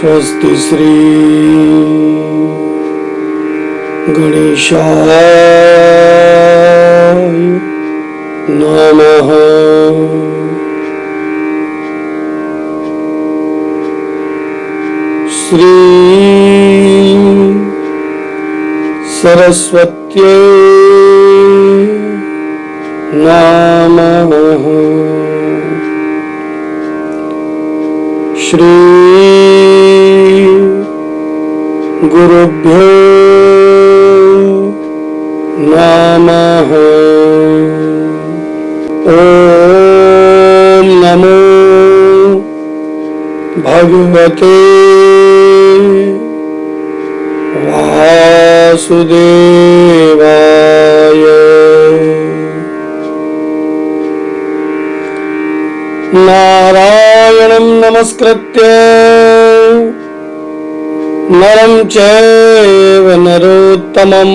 स्वस्ति श्री गणेशाय नमः। श्री सरस्वत्यै नमः। श्री गुरुभ्यो नमः। ओम नमो भगवते वासुदेवाय। नारायणं नमस्कृत्य नरं चैव नरोत्तमं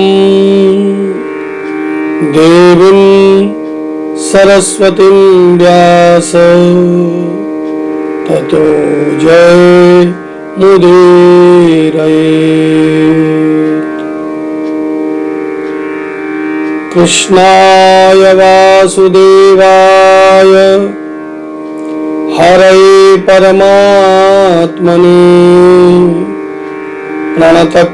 देवीं सरस्वतीं व्यास ततो जयमुदीरयेत्। कृष्णाय वासुदेवाय हरये परमात्मने प्रणतक्लेशनाशाय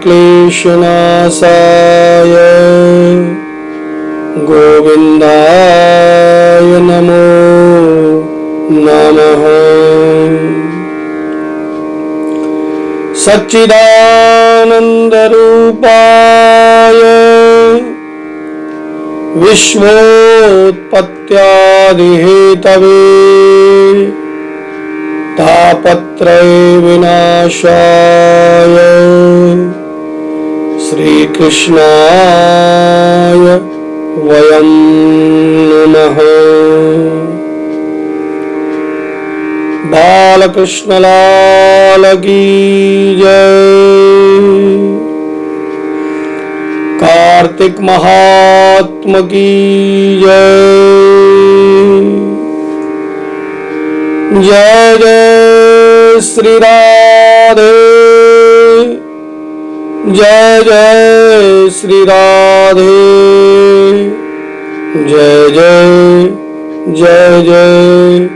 गोविन्दाय नमो नमः। सच्चिदानन्दरूपाय विश्वोत्पत्त्यादिहेतवे तापत्रय विनाशाय श्रीकृष्णाय वयं नमः। बालकृष्ण लाल की जय। कार्तिक महात्मा की जय। जय जय श्री राधे। जय जय श्री राधे। जय जय जय जय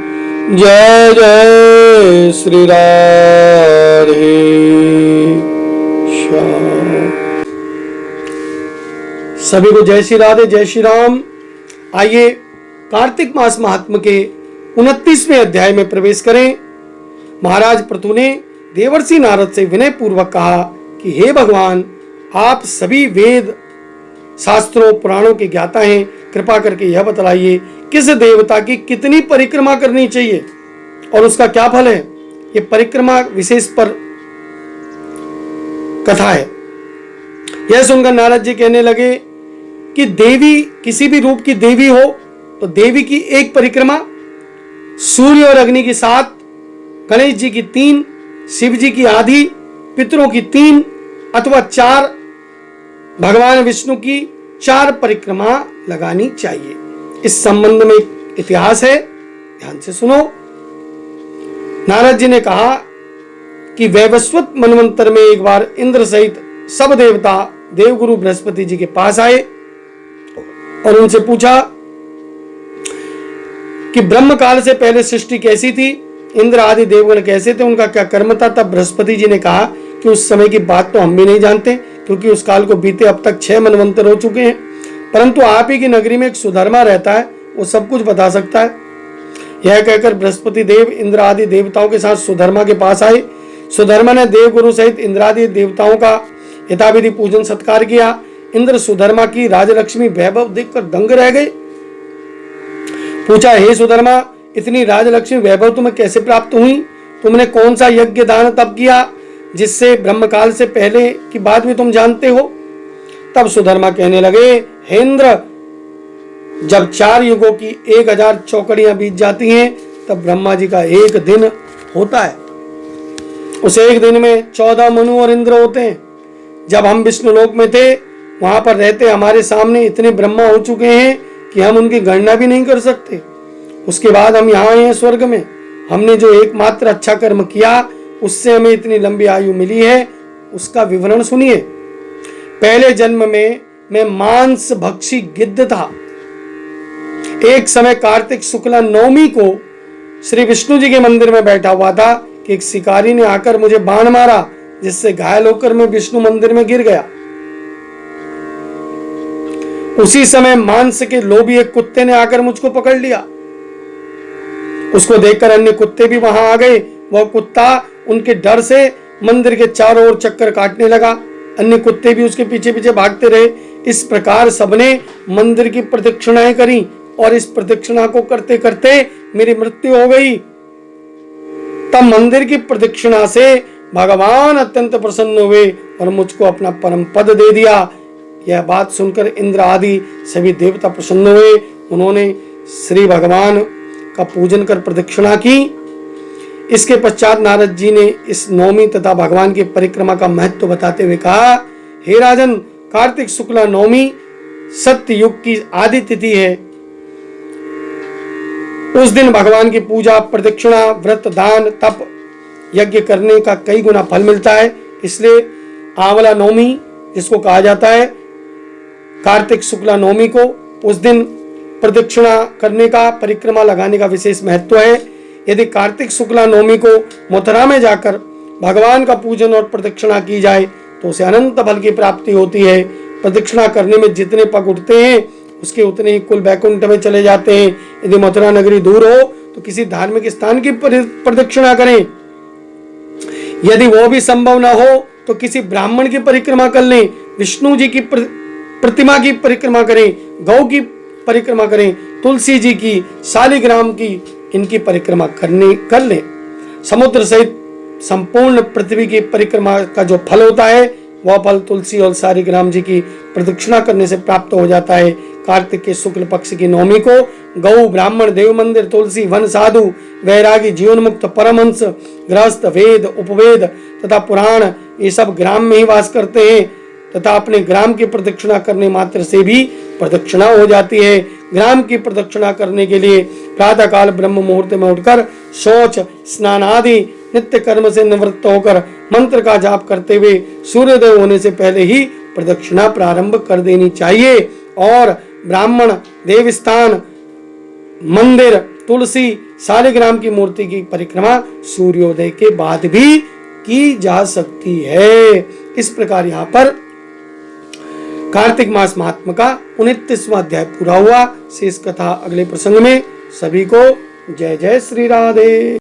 जय जय श्री राधे श्याम। सभी को जय श्री राधे, जय श्री राम। आइए कार्तिक मास महात्म्य के 29वें अध्याय में प्रवेश करें। महाराज पृथु ने देवर्षि नारद से विनय पूर्वक कहा कि हे भगवान, आप सभी वेद शास्त्रों पुराणों के ज्ञाता हैं, कृपा करके यह बतलाइए किस देवता की कितनी परिक्रमा करनी चाहिए और उसका क्या फल है। ये परिक्रमा विशेष पर कथा है। यह सुनकर नारद जी कहने लगे कि देवी किसी भी रूप की देवी हो तो देवी की एक परिक्रमा, सूर्य और अग्नि की 7, गणेश जी की 3, शिव जी की आधी, पितरों की 3 अथवा 4, भगवान विष्णु की 4 परिक्रमा लगानी चाहिए। इस संबंध में एक इतिहास है, ध्यान से सुनो। नारद जी ने कहा कि वैवस्वत मनवंतर में एक बार इंद्र सहित सब देवता देवगुरु बृहस्पति जी के पास आए और उनसे पूछा कि ब्रह्म काल से पहले सृष्टि कैसी थी, इंद्र आदि देवगण कैसे थे, उनका क्या कर्म था। तब बृहस्पति जी ने कहा कि उस समय की बात तो हम भी नहीं जानते, क्योंकि उस काल को बीते अब तक 6 मनवंतर हो चुके हैं, परंतु आप ही की नगरी में एक सुधर्मा रहता है, वो सब कुछ बता सकता है। यह कहकर बृहस्पति देव इंद्र आदि देवताओं के साथ सुधर्मा के पास आए। सुधर्मा ने देवगुरु सहित इंद्रादि देवताओं का यथाविधि पूजन सत्कार किया। इंद्र सुधर्मा की राजलक्ष्मी वैभव देखकर दंग रह गए। पूछा, हे सुधर्मा, इतनी राजलक्ष्मी वैभव तुम्हें कैसे प्राप्त हुई? तुमने कौन सा यज्ञ दान तप किया जिससे ब्रह्मकाल से पहले की बात भी तुम जानते हो? तब सुधर्मा कहने लगे, हे इंद्र, जब 4 युगों की 1000 चौकड़ियां बीत जाती हैं तब ब्रह्मा जी का एक दिन होता है। उस एक दिन में 14 मनु और इंद्र होते हैं। जब हम विष्णुलोक में थे वहां पर रहते हमारे सामने इतने ब्रह्मा हो चुके हैं कि हम उनकी गणना भी नहीं कर सकते। उसके बाद हम यहाँ आए हैं स्वर्ग में। हमने जो एकमात्र अच्छा कर्म किया उससे हमें इतनी लंबी आयु मिली है, उसका विवरण सुनिए। पहले जन्म में मैं मांस भक्षी गिद्ध था। एक समय कार्तिक शुक्ला नवमी को श्री विष्णु जी के मंदिर में बैठा हुआ था कि एक शिकारी ने आकर मुझे बाण मारा, जिससे घायल होकर मैं विष्णु मंदिर में गिर गया। उसी समय मांस के लोभी एक कुत्ते ने आकर मुझको पकड़ लिया। उसको देखकर अन्य कुत्ते भी वहां आ गए। वह कुत्ता उनके डर से मंदिर के चारों ओर चक्कर काटने लगा। अन्य कुत्ते भी उसके पीछे पीछे भागते रहे। इस प्रकार सबने मंदिर की प्रदक्षिणाएं करी और इस प्रदक्षिणा को करते करते मेरी मृत्यु हो गई। तब मंदिर की प्रदक्षिणा से भगवान अत्यंत प्रसन्न हुए और मुझको अपना परम पद दे दिया। यह बात सुनकर इंद्र आदि सभी देवता प्रसन्न हुए। उन्होंने श्री भगवान का पूजन कर प्रदक्षिणा की। इसके पश्चात नारद जी ने इस नवमी तथा भगवान की परिक्रमा का महत्व बताते हुए कहा, हे राजन, कार्तिक शुक्ला नवमी सत्य युग की आदि तिथि है। उस दिन भगवान की पूजा, प्रदक्षिणा, व्रत, दान, तप, यज्ञ करने का कई गुना फल मिलता है। इसलिए आंवला नवमी जिसको कहा जाता है, कार्तिक शुक्ला नवमी को उस दिन प्रदक्षिणा करने का, परिक्रमा लगाने का विशेष महत्व है। यदि कार्तिक शुक्ला नवमी को मथुरा में जाकर भगवान का पूजन और प्रदक्षिणा की जाए तो उसे अनंत फल की प्राप्ति होती है। प्रदक्षिणा करने में जितने पग उठते हैं उसके उतने ही कुल वैकुंठ में चले जाते हैं। यदि मथुरा नगरी दूर हो तो किसी धार्मिक स्थान की प्रदक्षिणा करें। यदि वो भी संभव ना हो तो किसी ब्राह्मण की परिक्रमा कर लें, विष्णु जी की प्रतिमा की परिक्रमा करें, गौ की परिक्रमा करें, तुलसी जी की, शालिग्राम की, इनकी परिक्रमा कर लें। समुद्र सहित संपूर्ण पृथ्वी की परिक्रमा का जो फल होता है वह फल तुलसी और शालिग्राम जी की प्रदक्षिणा करने से प्राप्त हो जाता है। कार्तिक के शुक्ल पक्ष की नवमी को गौ, ब्राह्मण, देव मंदिर, तुलसी, वन, साधु, वैरागी, जीवन मुक्त, परमहंस, गृहस्थ, वेद, उपवेद तथा पुराण ये सब ग्राम में ही वास करते हैं तथा अपने ग्राम की प्रदक्षिणा करने मात्र से भी प्रदक्षिणा हो जाती है। ग्राम की प्रदक्षिणा करने के लिए प्रातः काल ब्रह्म मुहूर्त में उठकर शौच, स्नान आदि नित्य कर्म से निवृत्त होकर मंत्र का जाप करते हुए सूर्योदय होने से पहले ही प्रदक्षिणा प्रारंभ कर देनी चाहिए। और ब्राह्मण, देवस्थान, मंदिर, तुलसी, शालिग्राम की मूर्ति की परिक्रमा सूर्योदय के बाद भी की जा सकती है। इस प्रकार यहाँ पर कार्तिक मास महात्म का 29वां अध्याय पूरा हुआ। शेष कथा अगले प्रसंग में। सभी को जय जय श्री राधे।